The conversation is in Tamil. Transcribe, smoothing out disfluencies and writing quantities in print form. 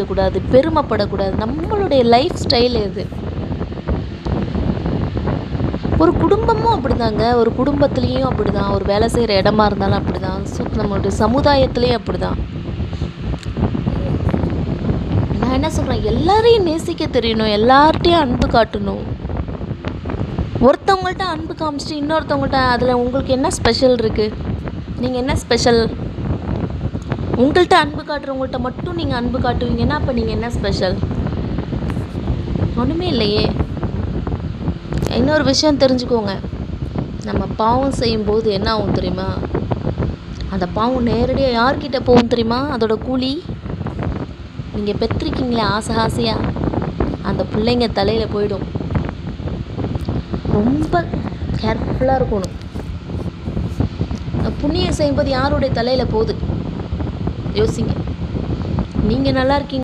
கூடாது, பெருமைப்படக்கூடாது. நம்மளுடைய லைஃப் ஸ்டைல் இது. ஒரு குடும்பமும் அப்படிதாங்க. ஒரு குடும்பத்துலேயும் அப்படிதான், ஒரு வேலை செய்கிற இடமா இருந்தாலும் அப்படிதான், நம்மளுடைய சமுதாயத்துலேயும் அப்படிதான். நான் என்ன சொல்கிறேன், எல்லாரையும் நேசிக்க தெரியணும், எல்லார்ட்டையும் அன்பு காட்டணும். ஒருத்தவங்கள்ட்ட அன்பு காமிச்சிட்டு இன்னொருத்தவங்கள்ட்ட அதில் உங்களுக்கு என்ன ஸ்பெஷல் இருக்குது? நீங்கள் என்ன ஸ்பெஷல்? உங்கள்கிட்ட அன்பு காட்டுறவங்கள்ட்ட மட்டும் நீங்கள் அன்பு காட்டுவீங்கன்னா அப்போ நீங்கள் என்ன ஸ்பெஷல்? ஒன்றுமே இல்லையே. இன்னொரு விஷயம் தெரிஞ்சுக்கோங்க, நம்ம பாவம் செய்யும்போது என்ன ஆகும் தெரியுமா? அந்த பாவம் நேரடியாக யார்கிட்ட போகும் தெரியுமா? அதோட கூலி நீங்கள் பெற்றிருக்கீங்களே ஆசை ஆசையாக, அந்த பிள்ளைங்க தலையில் போயிடும். ரொம்ப கேர்ஃபுல்லாக இருக்கணும். புண்ணியம் செய்யும்போது யாருடைய தலையில் போகுது யோசிங்க. நீங்கள் நல்லா இருக்கீங்க.